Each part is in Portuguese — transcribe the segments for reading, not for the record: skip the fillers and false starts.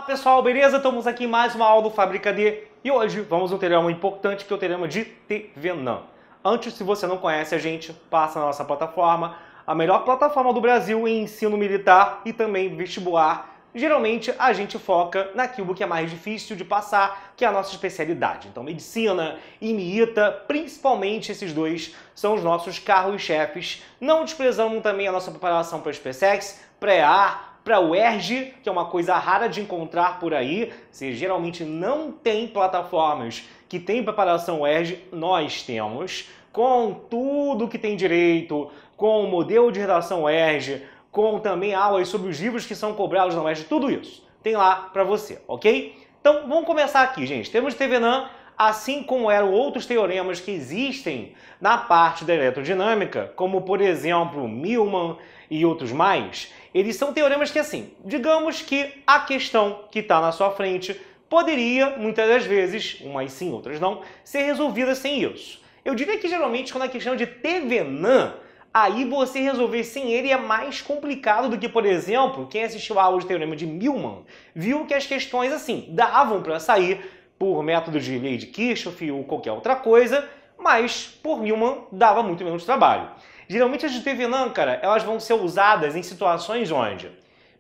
pessoal, beleza? Estamos aqui em mais uma aula do Fábrica D e hoje vamos um teorema importante que é o teorema de Thevenin. Antes, se você não conhece a gente, passa na nossa plataforma, a melhor plataforma do Brasil em ensino militar e também vestibular. Geralmente a gente foca naquilo que é mais difícil de passar, que é a nossa especialidade. Então medicina e IMITA, principalmente esses dois, são os nossos carros-chefes. Não desprezando também a nossa preparação para o SpaceX, pré-A, para o UERJ, que é uma coisa rara de encontrar por aí. Você geralmente não tem plataformas que tem preparação UERJ, nós temos, com tudo que tem direito, com o modelo de redação UERJ, com também aulas sobre os livros que são cobrados na UERJ, tudo isso tem lá para você, ok? Então vamos começar aqui, gente. Temos Thevenin, assim como eram outros teoremas que existem na parte da eletrodinâmica, como por exemplo Millman e outros mais. Eles são teoremas que, assim, digamos que a questão que está na sua frente poderia, muitas das vezes, umas sim, outras não, ser resolvida sem isso. Eu diria que geralmente quando a questão de Thevenin, aí você resolver sem ele é mais complicado do que, por exemplo, quem assistiu a aula de teorema de Millman viu que as questões, assim, davam para sair por método de lei de Kirchhoff ou qualquer outra coisa, mas por Millman dava muito menos trabalho. Geralmente as de Thevenin, cara, elas vão ser usadas em situações onde,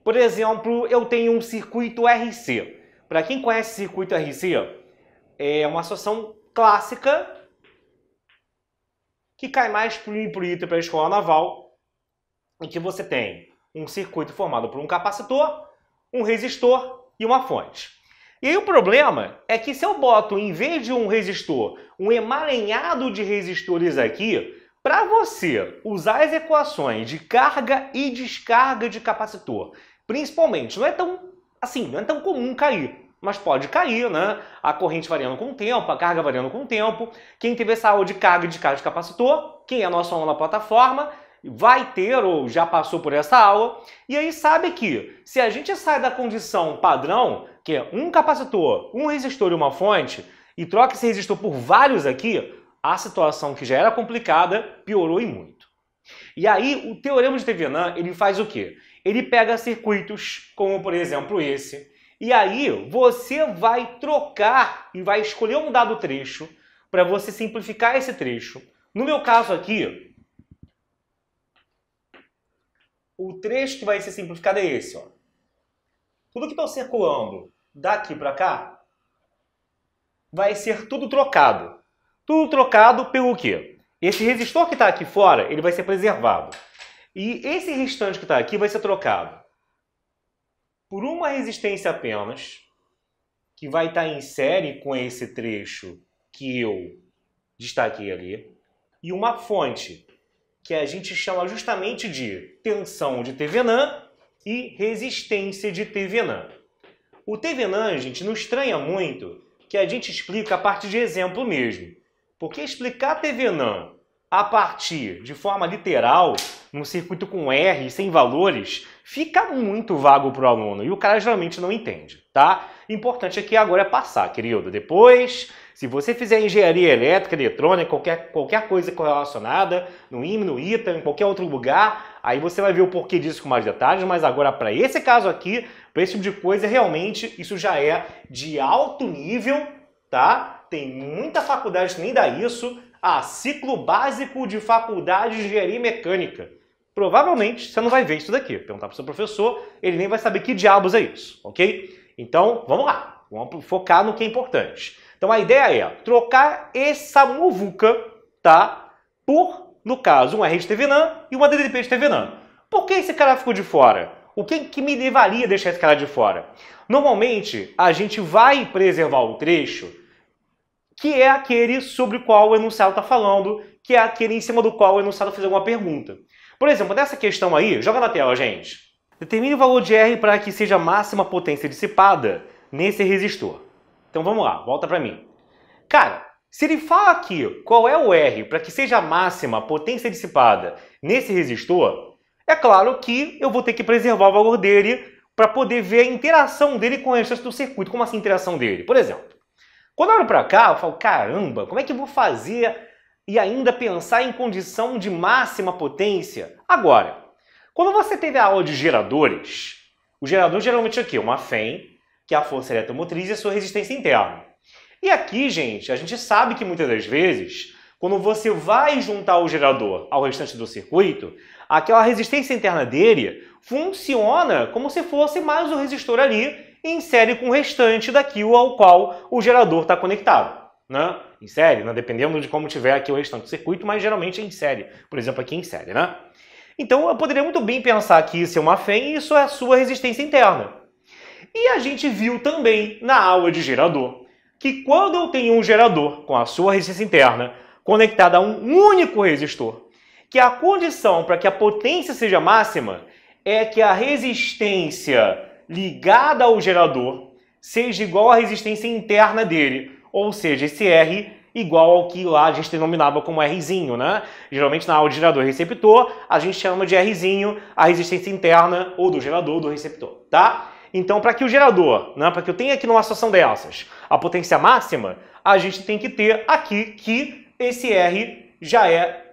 por exemplo, eu tenho um circuito RC. Para quem conhece circuito RC, é uma situação clássica que cai mais para o ITA para a escola naval, em que você tem um circuito formado por um capacitor, um resistor e uma fonte. E aí o problema é que se eu boto, em vez de um resistor, um emaranhado de resistores aqui, para você usar as equações de carga e descarga de capacitor, principalmente, não é tão comum cair, mas pode cair, né? A corrente variando com o tempo, a carga variando com o tempo. Quem teve essa aula de carga e descarga de capacitor, quem é nosso aluno na plataforma, vai ter ou já passou por essa aula. E aí sabe que se a gente sai da condição padrão, que é um capacitor, um resistor e uma fonte, e troca esse resistor por vários aqui, a situação que já era complicada piorou e muito. E aí o teorema de Thevenin, ele faz o quê? Ele pega circuitos como, por exemplo, esse, e aí você vai trocar e vai escolher um dado trecho para você simplificar esse trecho. No meu caso aqui, o trecho que vai ser simplificado é esse, ó. Tudo que está circulando daqui para cá vai ser tudo trocado. Tudo trocado pelo quê? Esse resistor que está aqui fora, ele vai ser preservado. E esse restante que está aqui vai ser trocado por uma resistência apenas, que vai estar em série com esse trecho que eu destaquei ali, e uma fonte, que a gente chama justamente de tensão de Thevenin e resistência de Thevenin. O Thevenin, gente, não estranha muito que a gente explica a partir de exemplo mesmo. Porque explicar Thevenin a partir de forma literal, num circuito com R, sem valores, fica muito vago para o aluno e o cara geralmente não entende, tá? O importante aqui agora é passar, querido. Depois, se você fizer engenharia elétrica, eletrônica, qualquer coisa correlacionada, no IME, no ITA, em qualquer outro lugar, aí você vai ver o porquê disso com mais detalhes, mas agora para esse caso aqui, para esse tipo de coisa, realmente isso já é de alto nível, tá? Tem muita faculdade que nem dá isso. Ciclo básico de faculdade de engenharia mecânica. Provavelmente você não vai ver isso daqui. Perguntar para o seu professor, ele nem vai saber que diabos é isso, ok? Então, vamos lá. Vamos focar no que é importante. Então, a ideia é trocar essa muvuca, tá? Por, no caso, um R de Thevenin e uma DDP de Thevenin. Por que esse cara ficou de fora? O que me levaria a deixar esse cara de fora? Normalmente, a gente vai preservar o trecho que é aquele sobre o qual o enunciado está falando, que é aquele em cima do qual o enunciado fez alguma pergunta. Por exemplo, nessa questão aí, joga na tela, gente. Determine o valor de R para que seja a máxima potência dissipada nesse resistor. Então vamos lá, volta para mim. Cara, se ele fala aqui qual é o R para que seja a máxima potência dissipada nesse resistor, é claro que eu vou ter que preservar o valor dele para poder ver a interação dele com o restante do circuito. Como assim a interação dele? Por exemplo, quando eu olho para cá, eu falo, caramba, como é que eu vou fazer e ainda pensar em condição de máxima potência? Agora, quando você teve a aula de geradores, o gerador geralmente é o quê? Uma FEM que é a força eletromotriz, e a sua resistência interna. E aqui, gente, a gente sabe que muitas das vezes, quando você vai juntar o gerador ao restante do circuito, aquela resistência interna dele funciona como se fosse mais um resistor ali em série com o restante daquilo ao qual o gerador está conectado. Né? Em série, né? Dependendo de como tiver aqui o restante do circuito, mas geralmente é em série. Por exemplo, aqui em série, né? Então, eu poderia muito bem pensar que isso é uma FEM e isso é a sua resistência interna. E a gente viu também na aula de gerador que quando eu tenho um gerador com a sua resistência interna conectada a um único resistor, que a condição para que a potência seja máxima é que a resistência ligada ao gerador seja igual à resistência interna dele, ou seja, esse R igual ao que lá a gente denominava como Rzinho, né? Geralmente na aula de gerador e receptor, a gente chama de Rzinho a resistência interna ou do gerador ou do receptor, tá? Então, para que o gerador, né, para que eu tenha aqui numa situação dessas a potência máxima, a gente tem que ter aqui que esse R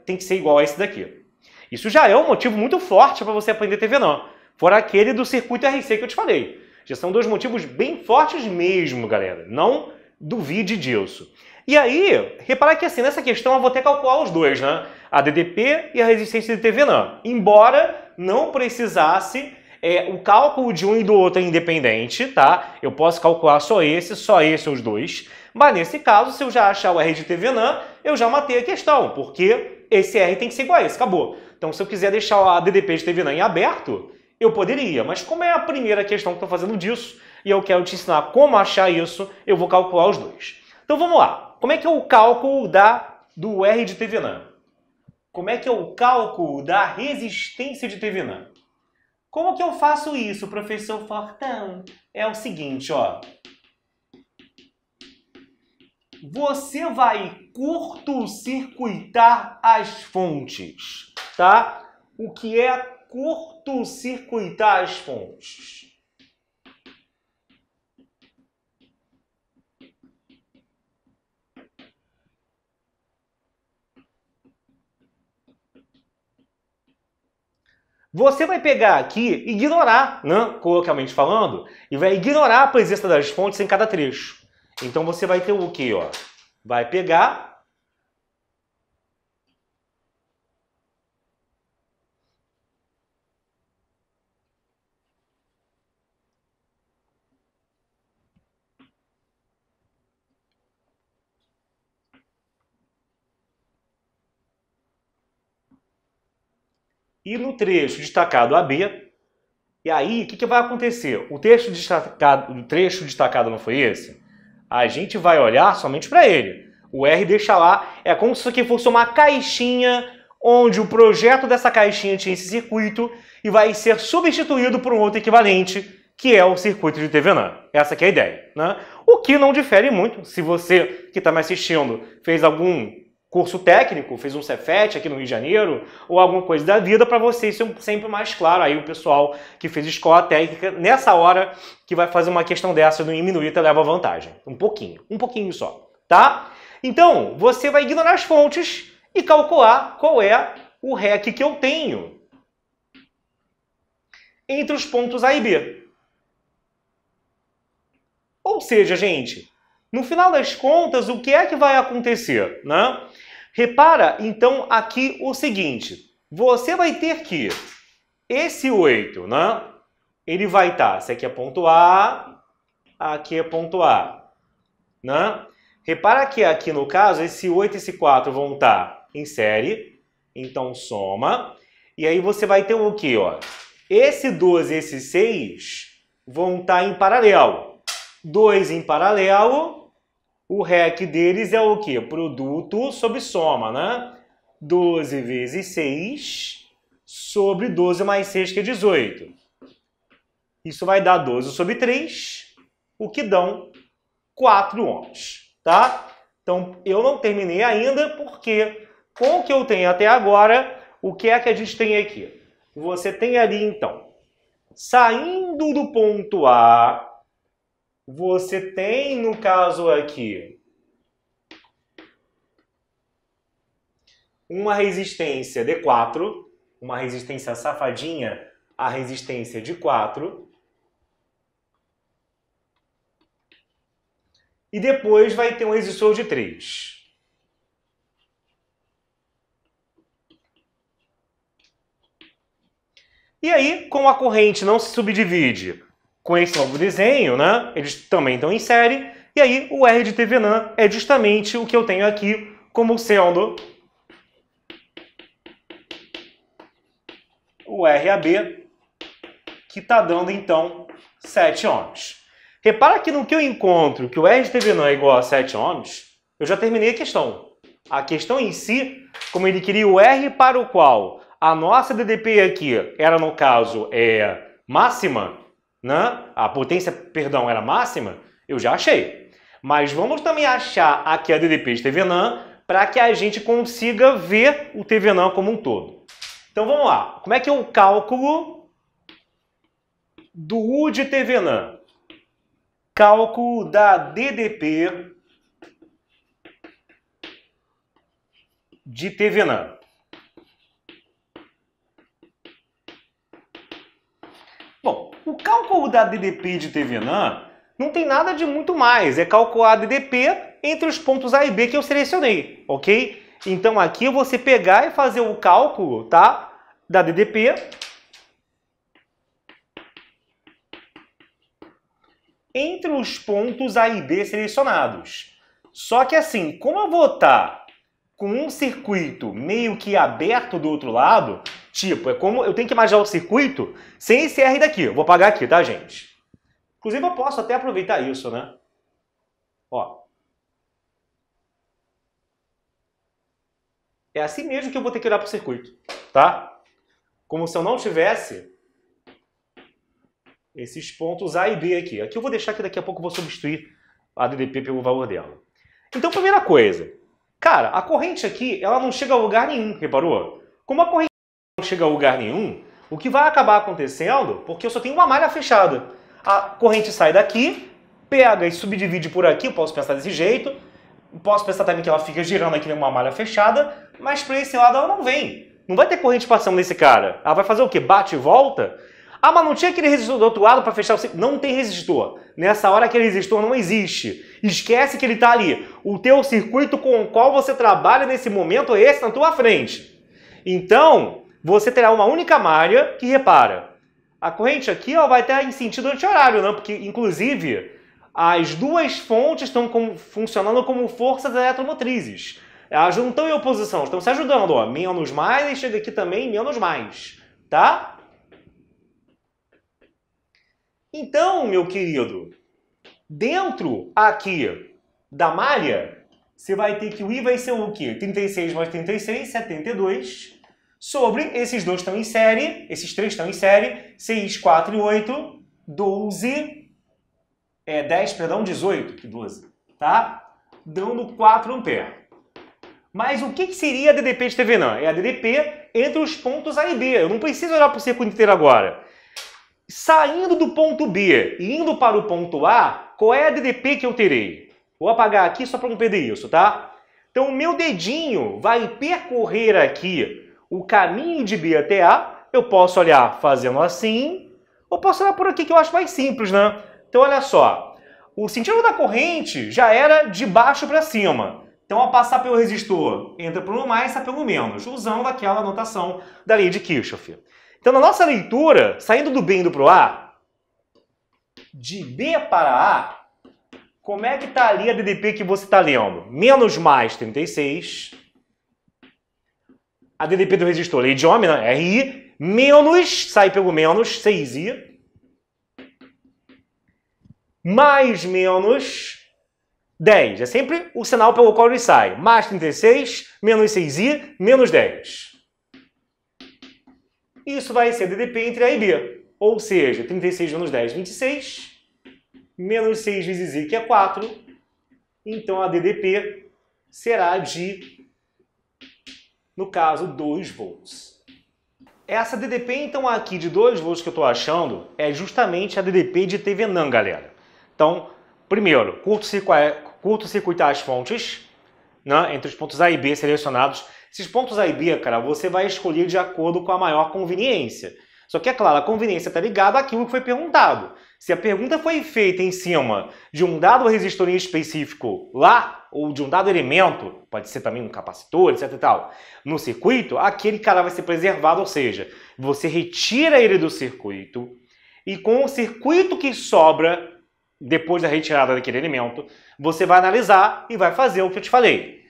tem que ser igual a esse daqui. Isso já é um motivo muito forte para você aprender TVNAM, fora aquele do circuito RC que eu te falei. Já são dois motivos bem fortes mesmo, galera. Não duvide disso. E aí, reparar que assim, nessa questão eu vou ter que calcular os dois, né? A DDP e a resistência de TVNAM. Embora não precisasse, o cálculo de um e do outro é independente, tá? Eu posso calcular só esse os dois. Mas nesse caso, se eu já achar o R de TVNAM, eu já matei a questão, porque esse R tem que ser igual a esse, acabou. Então, se eu quiser deixar a DDP de TVNAM em aberto, eu poderia. Mas como é a primeira questão que eu estou fazendo disso, e eu quero te ensinar como achar isso, eu vou calcular os dois. Então, vamos lá. Como é que é o cálculo do R de TVNAM? Como é que é o cálculo da resistência de TVNAM? Como que eu faço isso, professor Fortão? É o seguinte, ó. Você vai curto-circuitar as fontes, tá? O que é curto-circuitar as fontes? Você vai pegar aqui e ignorar, né, coloquialmente falando, e vai ignorar a presença das fontes em cada trecho. Então você vai ter o quê? Ó? Vai pegar e no trecho destacado AB, e aí o que vai acontecer? O trecho destacado não foi esse? A gente vai olhar somente para ele. O R deixa lá, é como se isso aqui fosse uma caixinha, onde o projeto dessa caixinha tinha esse circuito e vai ser substituído por um outro equivalente, que é o circuito de TVNAM. Essa aqui é a ideia, né? O que não difere muito. Se você que está me assistindo fez algum curso técnico, fez um Cefet aqui no Rio de Janeiro, ou alguma coisa da vida, para você isso é sempre mais claro. Aí o pessoal que fez escola técnica, nessa hora que vai fazer uma questão dessa no Minuita, leva vantagem. Um pouquinho só, tá? Então, você vai ignorar as fontes e calcular qual é o REC que eu tenho entre os pontos A e B. Ou seja, gente, no final das contas, o que é que vai acontecer, né? Repara, então, aqui o seguinte. Você vai ter que esse 8, né? Ele vai estar, esse aqui é ponto A, aqui é ponto A, né? Repara que aqui no caso, esse 8 e esse 4 vão estar em série, então soma. E aí você vai ter o quê, ó? Esse 12 e esse 6 vão estar em paralelo. 2 em paralelo, o REC deles é o quê? Produto sobre soma, né? 12 vezes 6 sobre 12 mais 6, que é 18. Isso vai dar 12 sobre 3, o que dão 4 ohms, tá? Então, eu não terminei ainda, porque com o que eu tenho até agora, o que é que a gente tem aqui? Você tem ali, então, saindo do ponto A, você tem, no caso aqui, uma resistência de 4, uma resistência safadinha, a resistência de 4. e depois vai ter um resistor de 3. E aí, como a corrente não se subdivide com esse novo desenho, né? Eles também estão em série, e aí o R de Thevenin é justamente o que eu tenho aqui como sendo o RAB, que está dando então 7 ohms. Repara que no que eu encontro que o R de Thevenin é igual a 7 ohms, eu já terminei a questão. A questão em si, como ele queria o R para o qual a nossa DDP aqui era, no caso, máxima, né? A potência, perdão, era máxima, eu já achei. Mas vamos também achar aqui a DDP de Thevenin para que a gente consiga ver o Thevenin como um todo. Então vamos lá. Como é que é o cálculo do U de Thevenin? Cálculo da DDP de Thevenin. Bom, o cálculo da DDP de Thevenin não tem nada de muito mais. É calcular a DDP entre os pontos A e B que eu selecionei, ok? Então aqui você pegar e fazer o cálculo, tá? Da DDP entre os pontos A e B selecionados. Só que assim, como eu vou estar com um circuito meio que aberto do outro lado, tipo, é como eu tenho que imaginar o circuito sem esse R daqui. Eu vou apagar aqui, tá, gente? Inclusive, eu posso até aproveitar isso, né? Ó. É assim mesmo que eu vou ter que olhar para o circuito, tá? Como se eu não tivesse esses pontos A e B aqui. Aqui eu vou deixar que daqui a pouco eu vou substituir a DDP pelo valor dela. Então, primeira coisa. Cara, a corrente aqui, ela não chega a lugar nenhum, reparou? Como a corrente não chega a lugar nenhum, o que vai acabar acontecendo, porque eu só tenho uma malha fechada. A corrente sai daqui, pega e subdivide por aqui, eu posso pensar desse jeito. Posso pensar também que ela fica girando aqui numa malha fechada, mas para esse lado ela não vem. Não vai ter corrente passando nesse cara. Ela vai fazer o quê? Bate e volta? Ah, mas não tinha aquele resistor do outro lado para fechar o circuito? Não tem resistor. Nessa hora aquele resistor não existe. Esquece que ele está ali. O teu circuito com o qual você trabalha nesse momento é esse na tua frente. Então, você terá uma única malha que, repara, a corrente aqui vai estar em sentido anti-horário, né? Porque, inclusive, as duas fontes estão funcionando como forças eletromotrizes. A juntão e a oposição estão se ajudando, ó. Menos mais, e chega aqui também menos mais, tá? Então, meu querido, dentro aqui da malha, você vai ter que o I vai ser o quê? 36 mais 36, 72, sobre, esses dois estão em série, esses três estão em série, 6, 4 e 8, 12, 10, perdão, 18, que 12, tá? Dando 4 ampere. Mas o que seria a DDP de Thevenin? É a DDP entre os pontos A e B. Eu não preciso olhar para o circuito inteiro agora. Saindo do ponto B e indo para o ponto A, qual é a DDP que eu terei? Vou apagar aqui só para não perder isso, tá? Então, o meu dedinho vai percorrer aqui o caminho de B até A. Eu posso olhar fazendo assim, ou posso olhar por aqui que eu acho mais simples, né? Então, olha só. O sentido da corrente já era de baixo para cima. Então, ao passar pelo resistor, entra pelo mais, sai pelo menos, usando aquela notação da lei de Kirchhoff. Então, na nossa leitura, saindo do B indo para o A, de B para A, como é que está ali a DDP que você está lendo? Menos mais 36. A DDP do resistor, lei de Ohm, né? RI, menos, sai pelo menos, 6I. Mais menos 10. É sempre o sinal pelo qual ele sai. Mais 36, menos 6i, menos 10. Isso vai ser DDP entre A e B. Ou seja, 36 menos 10, 26. Menos 6 vezes i, que é 4. Então, a DDP será de, no caso, 2 volts. Essa DDP, então, aqui de 2 volts que eu estou achando, é justamente a DDP de Thevenin, galera. Então, primeiro, curto-circuitar as fontes, né, entre os pontos A e B selecionados. Esses pontos A e B, cara, você vai escolher de acordo com a maior conveniência. Só que, é claro, a conveniência está ligada àquilo que foi perguntado. Se a pergunta foi feita em cima de um dado resistor em específico lá, ou de um dado elemento, pode ser também um capacitor, etc e tal, no circuito, aquele cara vai ser preservado, ou seja, você retira ele do circuito e com o circuito que sobra, depois da retirada daquele elemento, você vai analisar e vai fazer o que eu te falei.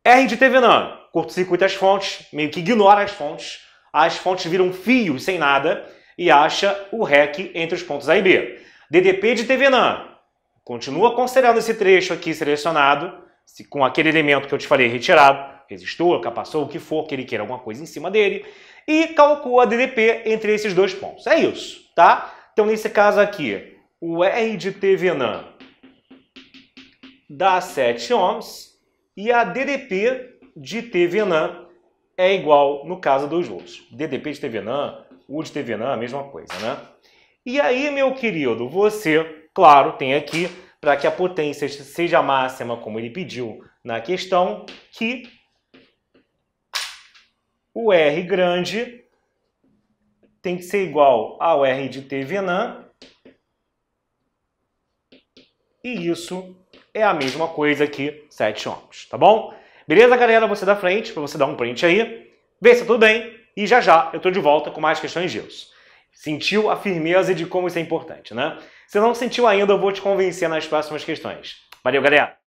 R de Thevenin, curto-circuita as fontes, meio que ignora as fontes viram fios sem nada e acha o REC entre os pontos A e B. DDP de Thevenin, continua considerando esse trecho aqui selecionado, com aquele elemento que eu te falei retirado, resistor, capacitor, o que for, que ele queira alguma coisa em cima dele, e calcula a DDP entre esses dois pontos. É isso, tá? Então, nesse caso aqui, o R de Thevenin dá 7 ohms e a DDP de Thevenin é igual no caso dos volts. DDP de Thevenin, U de Thevenin, a mesma coisa, né? E aí, meu querido, você, claro, tem aqui, para que a potência seja máxima, como ele pediu na questão, que o R grande tem que ser igual ao R de Thevenin, e isso é a mesma coisa que 7 ohms, tá bom? Beleza, galera? Você da frente, para você dar um print aí, vê se tá tudo bem, e já já eu tô de volta com mais questões disso. Sentiu a firmeza de como isso é importante, né? Se não sentiu ainda, eu vou te convencer nas próximas questões. Valeu, galera!